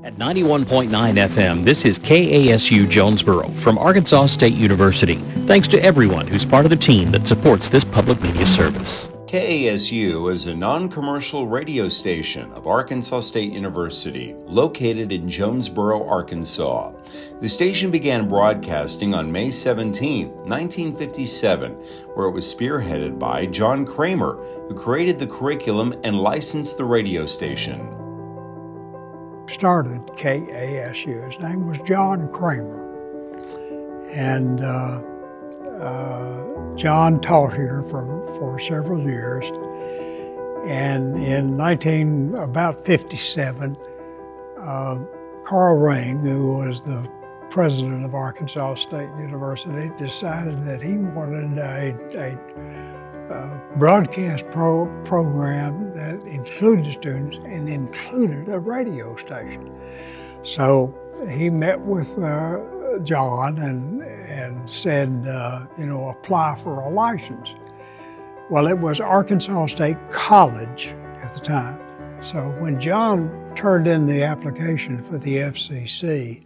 At 91.9 FM, this is KASU Jonesboro from Arkansas State University. Thanks to everyone who's part of the team that supports this public media service. KASU is a non-commercial radio station of Arkansas State University, located in Jonesboro, Arkansas. The station began broadcasting on May 17, 1957, where it was spearheaded by John Kramer, who created the curriculum and licensed the radio station. Started KASU. His name was John Kramer, and John taught here for several years. And in about 57, Carl Ring, who was the president of Arkansas State University, decided that he wanted a broadcast program that included students and included a radio station. So he met with John and said, apply for a license. Well, it was Arkansas State College at the time. So when John turned in the application for the FCC,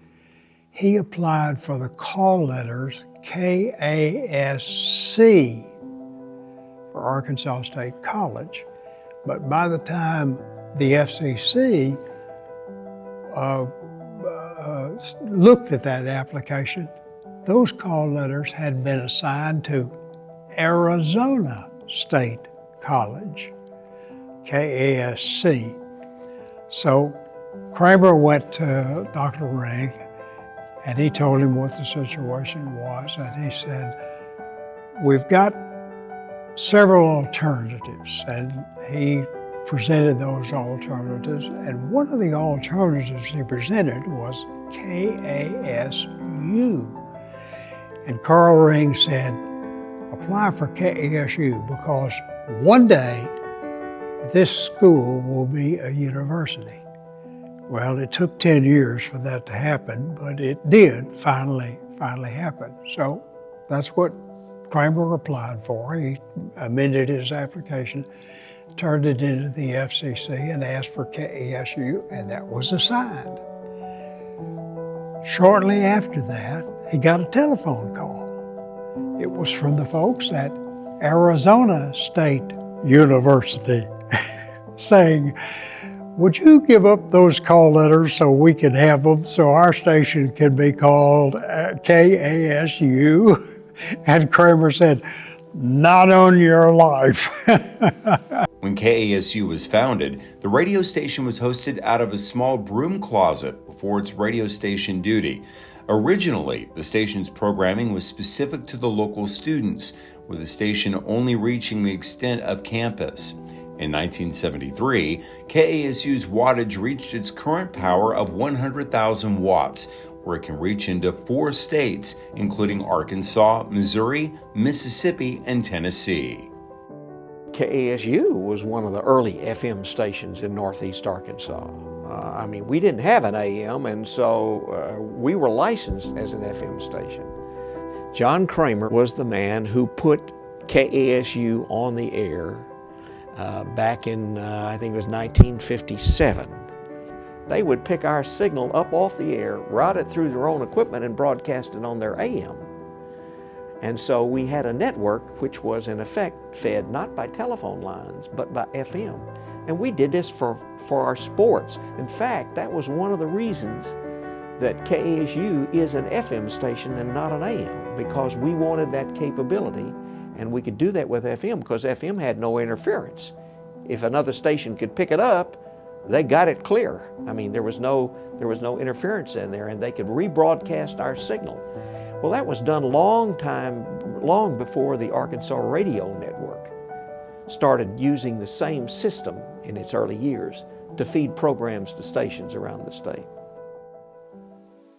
he applied for the call letters KASC for Arkansas State College. But by the time the FCC looked at that application, those call letters had been assigned to Arizona State College, KASC. So Kramer went to Dr. Ring and he told him what the situation was, and he said, we've got several alternatives, and he presented those alternatives, and one of the alternatives he presented was KASU. And Carl Ring said, apply for KASU because one day this school will be a university. Well, it took 10 years for that to happen, but it did finally happen. So that's what Kramer applied for. He amended his application, turned it into the FCC, and asked for KASU, and that was assigned. Shortly after that, he got a telephone call. It was from the folks at Arizona State University saying, would you give up those call letters so we can have them, so our station can be called KASU? And Kramer said, not on your life. When KASU was founded, the radio station was hosted out of a small broom closet before its radio station duty. Originally, the station's programming was specific to the local students, with the station only reaching the extent of campus. In 1973, KASU's wattage reached its current power of 100,000 watts, where it can reach into 4 states, including Arkansas, Missouri, Mississippi, and Tennessee. KASU was one of the early FM stations in Northeast Arkansas. We didn't have an AM, and so we were licensed as an FM station. John Kramer was the man who put KASU on the air back in, I think it was 1957. They would pick our signal up off the air, route it through their own equipment, and broadcast it on their AM. And so we had a network which was in effect fed not by telephone lines, but by FM. And we did this for our sports. In fact, that was one of the reasons that KASU is an FM station and not an AM, because we wanted that capability, and we could do that with FM because FM had no interference. If another station could pick it up, they got it clear. There was no interference in there, and they could rebroadcast our signal. Well, that was done long before the Arkansas Radio Network started using the same system in its early years to feed programs to stations around the state.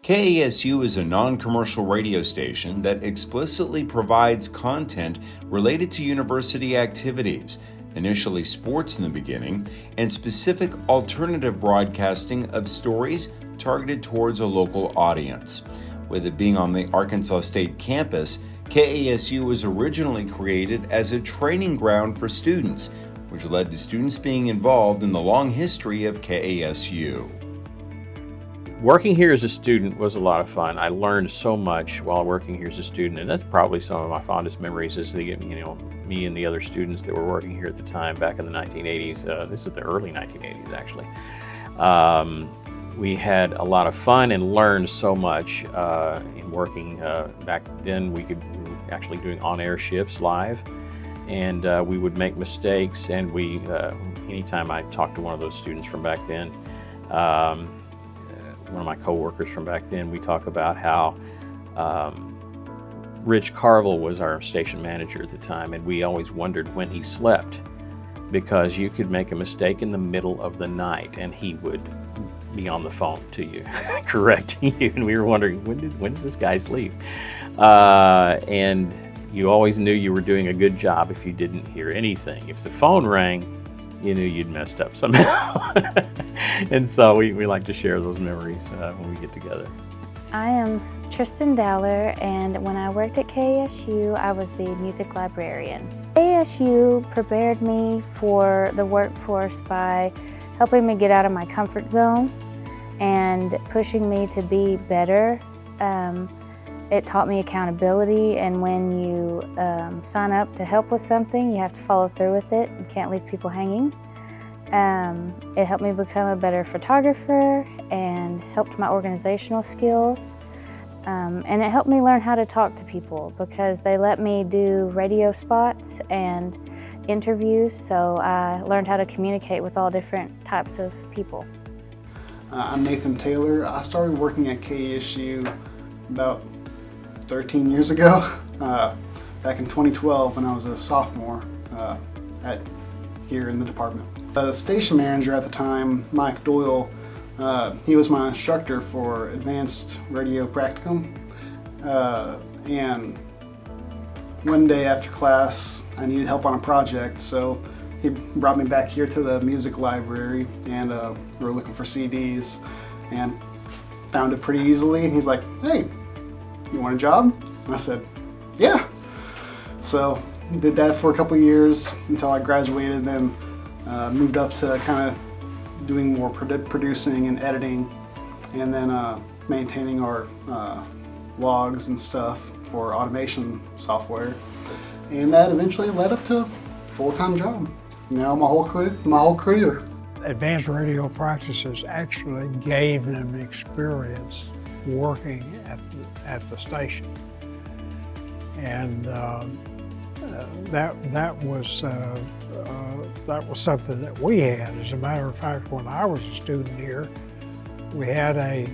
KASU is a non-commercial radio station that explicitly provides content related to university activities, initially sports in the beginning, and specific alternative broadcasting of stories targeted towards a local audience. With it being on the Arkansas State campus, KASU was originally created as a training ground for students, which led to students being involved in the long history of KASU. Working here as a student was a lot of fun. I learned so much while working here as a student, and that's probably some of my fondest memories is me and the other students that were working here at the time back in the 1980s. This is the early 1980s, actually. We had a lot of fun and learned so much in working. Back then, we were actually doing on-air shifts live, and we would make mistakes. And anytime I talked to one of those students from back then, one of my coworkers from back then, we talk about how Rich Carville was our station manager at the time, and we always wondered when he slept, because you could make a mistake in the middle of the night and he would be on the phone to you, correcting you, and we were wondering, when does this guy sleep? And you always knew you were doing a good job if you didn't hear anything. If the phone rang, you knew you'd messed up somehow. And so we like to share those memories when we get together. I am Tristan Dowler, and when I worked at KASU, I was the music librarian. KASU prepared me for the workforce by helping me get out of my comfort zone and pushing me to be better. It taught me accountability, and when you sign up to help with something, you have to follow through with it. You can't leave people hanging. It helped me become a better photographer and helped my organizational skills. And it helped me learn how to talk to people because they let me do radio spots and interviews, so I learned how to communicate with all different types of people. I'm Nathan Taylor. I started working at KASU about 13 years ago, back in 2012 when I was a sophomore here in the department. The station manager at the time, Mike Doyle, he was my instructor for advanced radio practicum, and one day after class I needed help on a project, so he brought me back here to the music library, and we were looking for CDs and found it pretty easily, and he's like, "Hey, you want a job?" And I said, "Yeah." So did that for a couple of years until I graduated, then moved up to kind of doing more producing and editing, and then maintaining our logs and stuff for automation software. And that eventually led up to a full-time job. Now my whole career. Advanced radio practices actually gave them experience working at the station, and that was something that we had. As a matter of fact, when I was a student here, we had a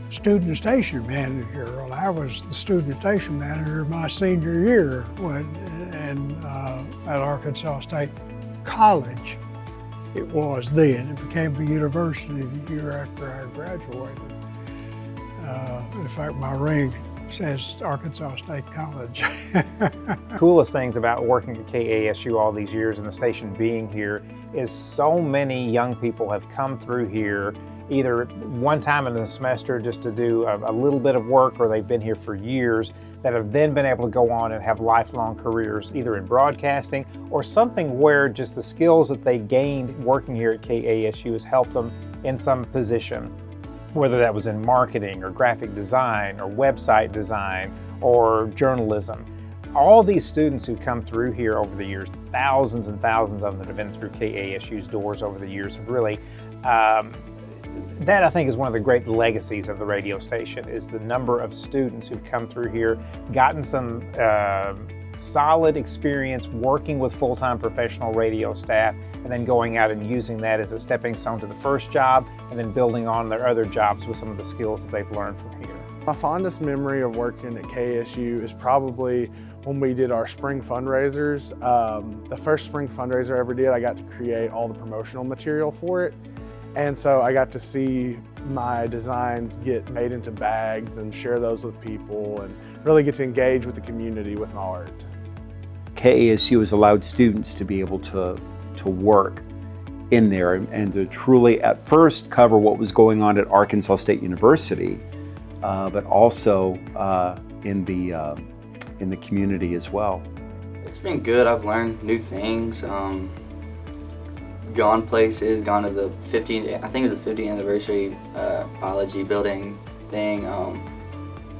student station manager, and I was the student station manager my senior year at Arkansas State College. It was then. It became a university the year after I graduated. In fact, my ring says Arkansas State College. Coolest things about working at KASU all these years and the station being here is so many young people have come through here either one time in the semester just to do a little bit of work, or they've been here for years, that have then been able to go on and have lifelong careers either in broadcasting or something where just the skills that they gained working here at KASU has helped them in some position, whether that was in marketing or graphic design or website design or journalism. All these students who come through here over the years, thousands and thousands of them that have been through KASU's doors over the years, have really that I think is one of the great legacies of the radio station, is the number of students who've come through here, gotten some solid experience working with full-time professional radio staff, and then going out and using that as a stepping stone to the first job, and then building on their other jobs with some of the skills that they've learned from here. My fondest memory of working at KASU is probably when we did our spring fundraisers. The first spring fundraiser I ever did, I got to create all the promotional material for it. And so I got to see my designs get made into bags and share those with people and really get to engage with the community with my art. KASU has allowed students to be able to work in there and to truly at first cover what was going on at Arkansas State University, but also in the community as well. It's been good. I've learned new things. gone places, gone to the 50th, I think it was the 50th anniversary biology building thing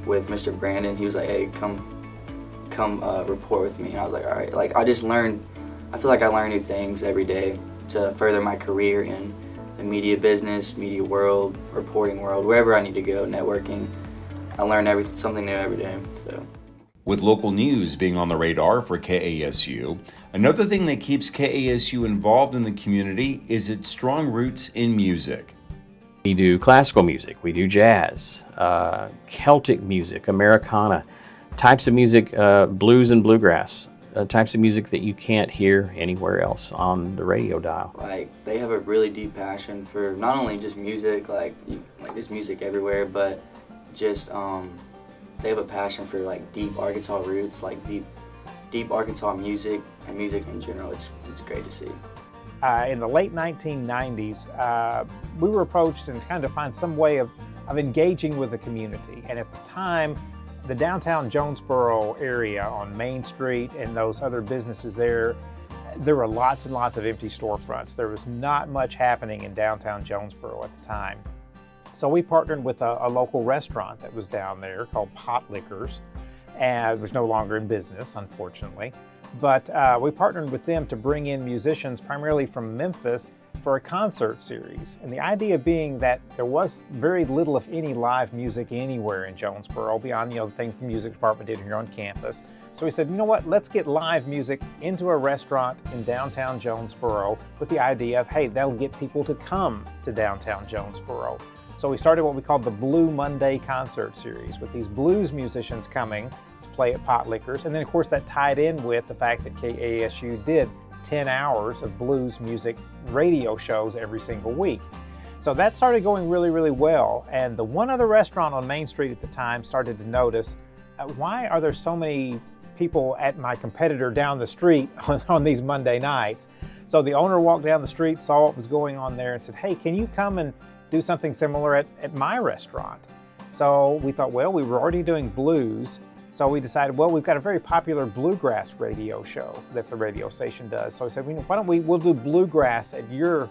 with Mr. Brandon. He was like, hey, come report with me. And I was like, all right. Like, I feel like I learn new things every day to further my career in the media business, media world, reporting world, wherever I need to go, networking. I learn something new every day. So. With local news being on the radar for KASU, another thing that keeps KASU involved in the community is its strong roots in music. We do classical music, we do jazz, Celtic music, Americana, types of music, blues and bluegrass, types of music that you can't hear anywhere else on the radio dial. Like, they have a really deep passion for not only just music, like there's music everywhere, but just they have a passion for like deep Arkansas roots, like deep Arkansas music and music in general. It's great to see. In the late 1990s, we were approached and kind of find some way of engaging with the community. And at the time, the downtown Jonesboro area on Main Street and those other businesses there were lots and lots of empty storefronts. There was not much happening in downtown Jonesboro at the time. So we partnered with a local restaurant that was down there called Pot Liquors, and it was no longer in business, unfortunately. But we partnered with them to bring in musicians primarily from Memphis for a concert series. And the idea being that there was very little, if any, live music anywhere in Jonesboro beyond, the things the music department did here on campus. So we said, you know what, let's get live music into a restaurant in downtown Jonesboro with the idea of, hey, that'll get people to come to downtown Jonesboro. So we started what we called the Blue Monday concert series with these blues musicians coming to play at Pot Liquors. And then of course that tied in with the fact that KASU did 10 hours of blues music radio shows every single week. So that started going really, really well. And the one other restaurant on Main Street at the time started to notice, why are there so many people at my competitor down the street on these Monday nights? So the owner walked down the street, saw what was going on there and said, hey, can you come and do something similar at my restaurant? So we thought, well, we were already doing blues. So we decided, well, we've got a very popular bluegrass radio show that the radio station does. So we said, why don't we'll do bluegrass at your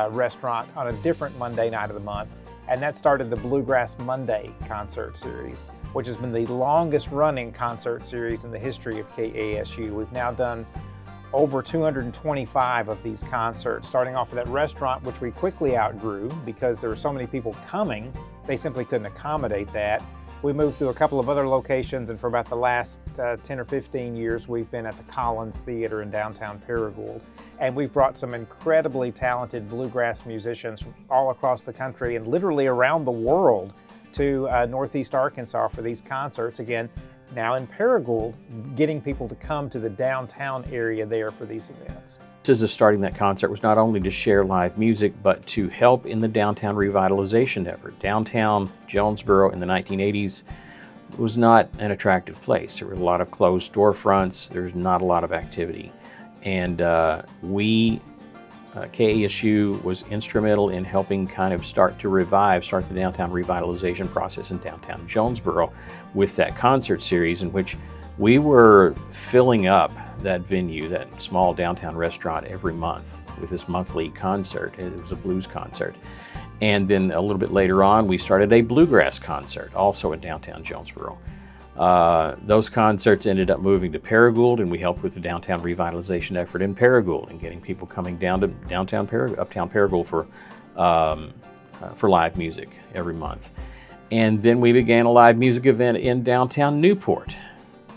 restaurant on a different Monday night of the month. And that started the Bluegrass Monday concert series, which has been the longest running concert series in the history of KASU. We've now done over 225 of these concerts, starting off at that restaurant, which we quickly outgrew because there were so many people coming, they simply couldn't accommodate that. We moved through a couple of other locations, and for about the last 10 or 15 years, we've been at the Collins Theater in downtown Paragould. And we've brought some incredibly talented bluegrass musicians from all across the country and literally around the world to Northeast Arkansas for these concerts. Again, now in Paragould, getting people to come to the downtown area there for these events. Of starting that concert was not only to share live music, but to help in the downtown revitalization effort. Downtown Jonesboro in the 1980s was not an attractive place. There were a lot of closed storefronts. There's not a lot of activity. And KASU was instrumental in helping kind of start the downtown revitalization process in downtown Jonesboro with that concert series in which we were filling up that venue, that small downtown restaurant, every month with this monthly concert. It was a blues concert. And then a little bit later on, we started a bluegrass concert, also in downtown Jonesboro. Those concerts ended up moving to Paragould, and we helped with the downtown revitalization effort in Paragould and getting people coming down to uptown Paragould for live music every month. And then we began a live music event in downtown Newport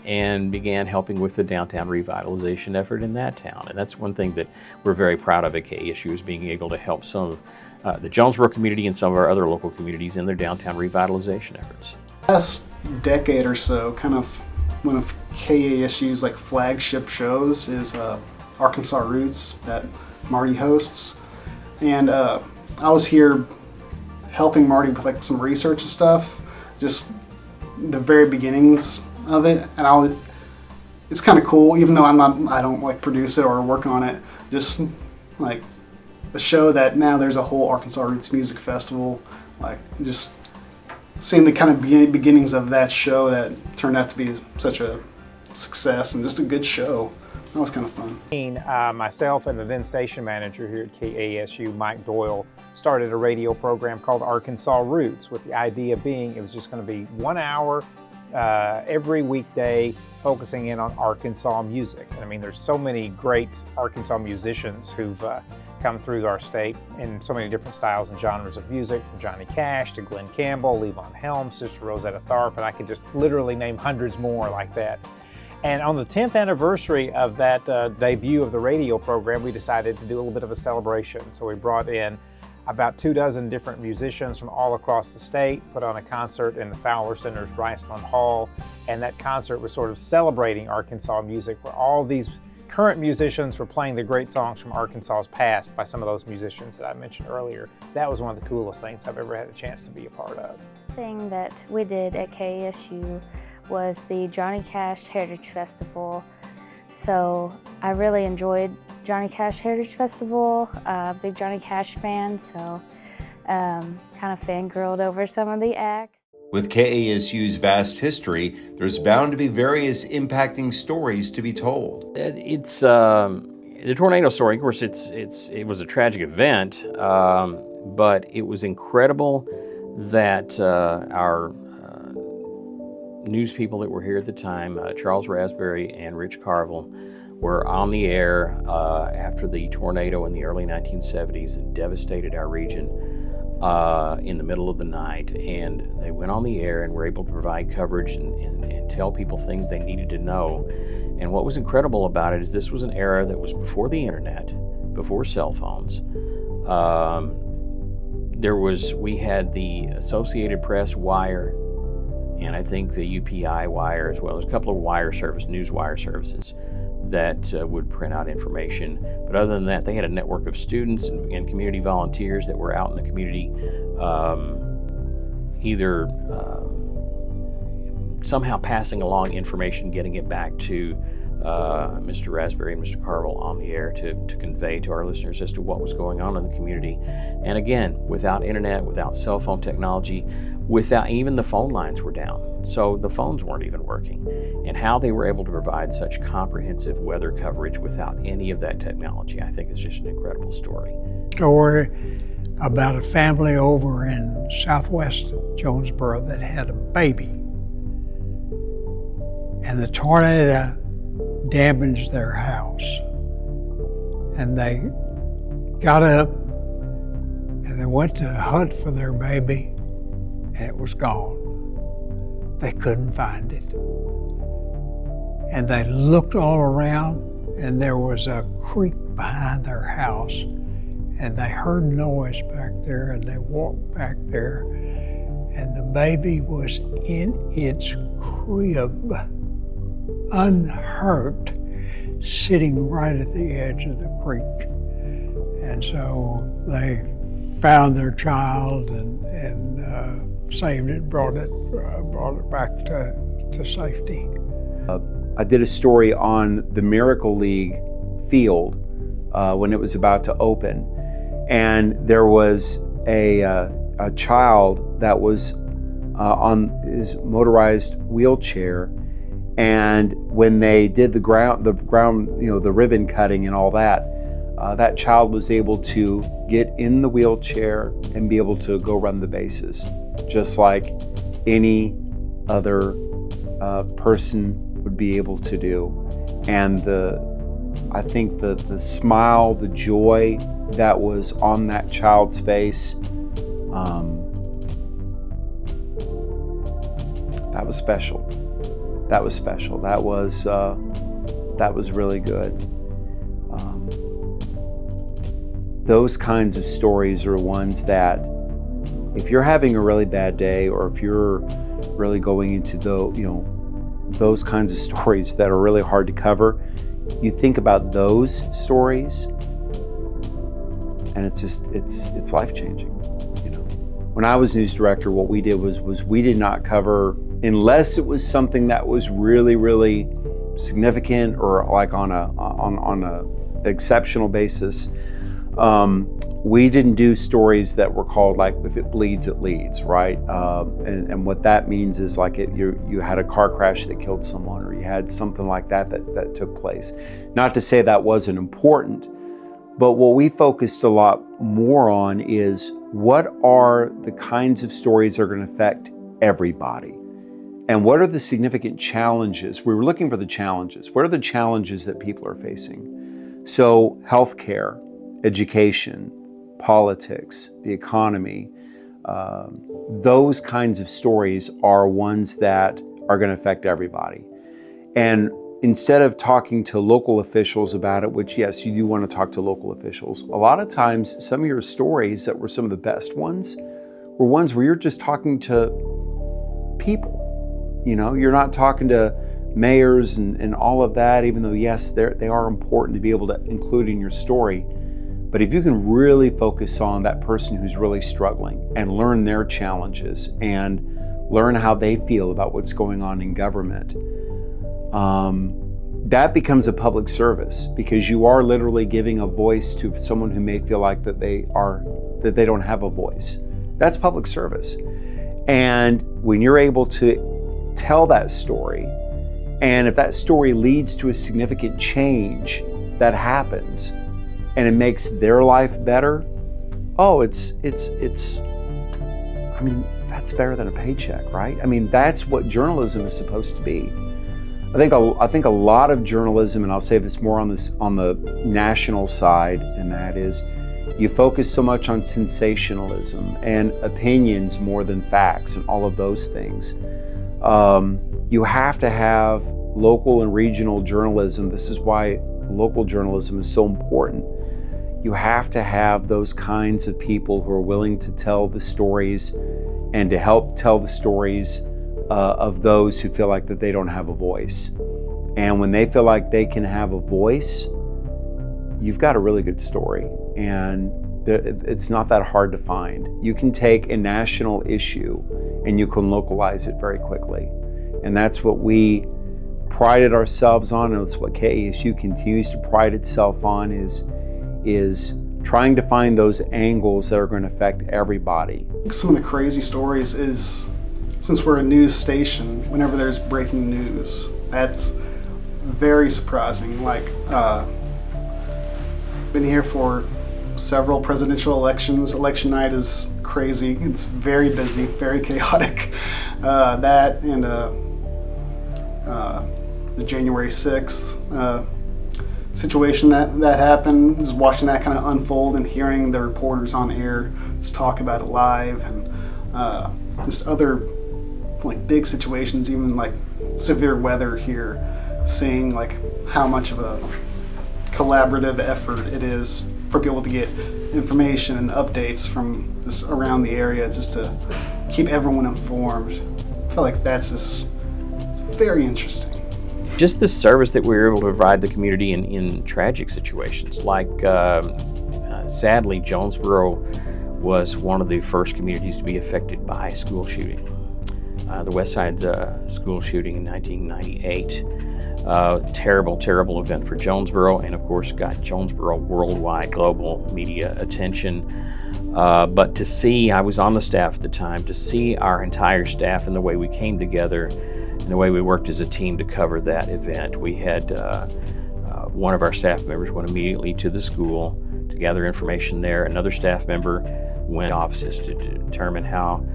and began helping with the downtown revitalization effort in that town. And that's one thing that we're very proud of at KASU, is being able to help some of the Jonesboro community and some of our other local communities in their downtown revitalization efforts. Last decade or so, kind of one of KASU's like flagship shows is Arkansas Roots that Marty hosts. And I was here helping Marty with like some research and stuff, just the very beginnings of it, and it's kind of cool, even though I don't like produce it or work on it, just like the show that now there's a whole Arkansas Roots Music Festival, like just seeing the kind of beginnings of that show that turned out to be such a success and just a good show. That was kind of fun. Myself and the then station manager here at KASU, Mike Doyle, started a radio program called Arkansas Roots, with the idea being it was just going to be 1 hour every weekday focusing in on Arkansas music. And I mean, there's so many great Arkansas musicians who've come through our state in so many different styles and genres of music, from Johnny Cash to Glenn Campbell, Levon Helm, Sister Rosetta Tharpe, and I could just literally name hundreds more like that. And on the 10th anniversary of that debut of the radio program, we decided to do a little bit of a celebration. So we brought in about 24 different musicians from all across the state, put on a concert in the Fowler Center's Riceland Hall, and that concert was sort of celebrating Arkansas music, where all these current musicians were playing the great songs from Arkansas's past by some of those musicians that I mentioned earlier. That was one of the coolest things I've ever had a chance to be a part of. The thing that we did at KASU was the Johnny Cash Heritage Festival. So I really enjoyed Johnny Cash Heritage Festival, big Johnny Cash fan, so kind of fangirled over some of the acts. With KASU's vast history, there's bound to be various impacting stories to be told. It's the tornado story. Of course, it was a tragic event, but it was incredible that our news people that were here at the time, Charles Raspberry and Rich Carville, were on the air after the tornado in the early 1970s that devastated our region in the middle of the night. And they went on the air and were able to provide coverage and tell people things they needed to know. And what was incredible about it is this was an era that was before the internet, before cell phones. We had the Associated Press wire, and I think the UPI wire as well. There's a couple of news wire services that would print out information. But other than that, they had a network of students and community volunteers that were out in the community, either somehow passing along information, getting it back to Mr. Raspberry and Mr. Carville on the air to convey to our listeners as to what was going on in the community. And again, without internet, without cell phone technology, without even the phone lines were down. So the phones weren't even working. And how they were able to provide such comprehensive weather coverage without any of that technology, I think is just an incredible story. Story about a family over in southwest Jonesboro that had a baby. And the tornado damaged their house. And they got up and they went to hunt for their baby, and it was gone. They couldn't find it. And they looked all around, and there was a creek behind their house, and they heard noise back there, and they walked back there, and the baby was in its crib, unhurt, sitting right at the edge of the creek. And so they found their child and saved it, brought it back to safety. I did a story on the Miracle League field when it was about to open, and there was a child that was on his motorized wheelchair, and when they did the ribbon cutting and all that, that child was able to get in the wheelchair and be able to go run the bases, just like any other person would be able to do. And I think the smile, the joy that was on that child's face, that was special. That was special. That was really good. Those kinds of stories are ones that, if you're having a really bad day, or if you're really going into those kinds of stories that are really hard to cover, you think about those stories, and it's life-changing. When I was news director, what we did was we did not cover, unless it was something that was really, really significant or like on a exceptional basis. We didn't do stories that were called like, if it bleeds, it leads, right? And what that means is like you had a car crash that killed someone, or you had something like that took place. Not to say that wasn't important, but what we focused a lot more on is what are the kinds of stories that are going to affect everybody? And what are the significant challenges? We were looking for the challenges. What are the challenges that people are facing? So healthcare, education, politics, the economy, those kinds of stories are ones that are going to affect everybody. And instead of talking to local officials about it, which yes, you do want to talk to local officials, a lot of times some of your stories that were some of the best ones were ones where you're just talking to people. You know, you're not talking to mayors and all of that, even though yes, they are important to be able to include in your story. But if you can really focus on that person who's really struggling and learn their challenges and learn how they feel about what's going on in government, that becomes a public service, because you are literally giving a voice to someone who may feel like that they don't have a voice. That's public service. And when you're able to tell that story, and if that story leads to a significant change that happens, and it makes their life better, I mean, that's better than a paycheck, right? I mean, that's what journalism is supposed to be. I think a lot of journalism, and I'll say this more on the national side, and that is, you focus so much on sensationalism and opinions more than facts and all of those things. You have to have local and regional journalism. This is why local journalism is so important. You have to have those kinds of people who are willing to tell the stories and to help tell the stories of those who feel like that they don't have a voice. And when they feel like they can have a voice, you've got a really good story. And it's not that hard to find. You can take a national issue and you can localize it very quickly. And that's what we prided ourselves on, and it's what KASU continues to pride itself on, is trying to find those angles that are going to affect everybody. Some of the crazy stories is, since we're a news station, whenever there's breaking news, that's very surprising. Like, been here for several presidential elections. Election night is crazy. It's very busy, very chaotic. That and the January 6th situation that happened, is watching that kind of unfold and hearing the reporters on air just talk about it live, and just other like big situations, even like severe weather here, seeing like how much of a collaborative effort it is for people to get information and updates from this around the area, just to keep everyone informed. I feel like it's very interesting. Just the service that we were able to provide the community in tragic situations. Like, sadly, Jonesboro was one of the first communities to be affected by a school shooting. The West Side school shooting in 1998. Terrible, terrible event for Jonesboro, and of course got Jonesboro worldwide, global media attention. But to see, I was on the staff at the time, to see our entire staff and the way we came together and the way we worked as a team to cover that event. We had one of our staff members went immediately to the school to gather information there. Another staff member went to offices to determine how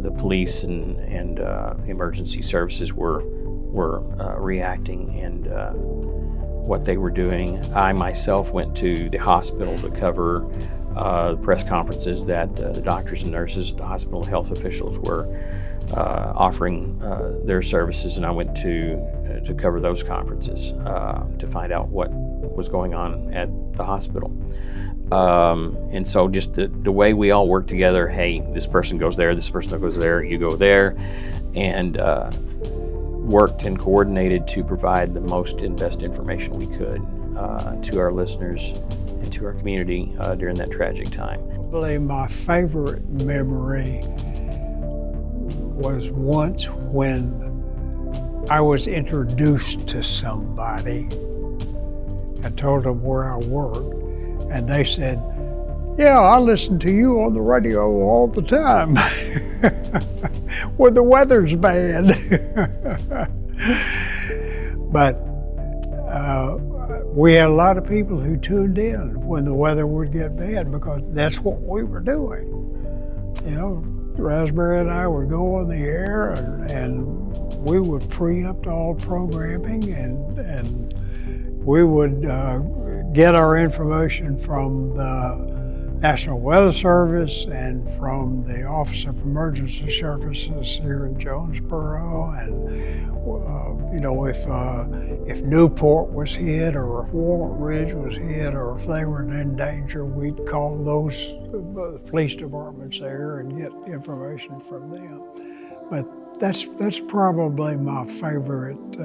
the police and emergency services were reacting and what they were doing. I myself went to the hospital to cover press conferences that the doctors and nurses at the hospital, health officials were offering their services, and I went to cover those conferences to find out what was going on at the hospital. And so just the way we all work together, hey, this person goes there, this person goes there, you go there, and worked and coordinated to provide the most and best information we could to our listeners and to our community during that tragic time. Probably my favorite memory was once when I was introduced to somebody. I told them where I worked, And they said, "Yeah, I listen to you on the radio all the time when the weather's bad." But we had a lot of people who tuned in when the weather would get bad because that's what we were doing. You know, Raspberry and I would go on the air and we would preempt all programming and we would get our information from the National Weather Service and from the Office of Emergency Services here in Jonesboro. And you know, if Newport was hit or if Walnut Ridge was hit or if they were in danger, we'd call those police departments there and get information from them. But that's probably my favorite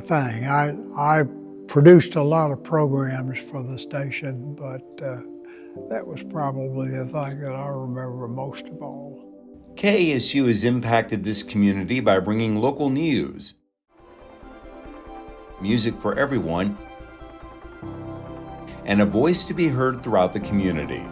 thing. I produced a lot of programs for the station, but that was probably the thing that I remember most of all. KASU has impacted this community by bringing local news, music for everyone, and a voice to be heard throughout the community.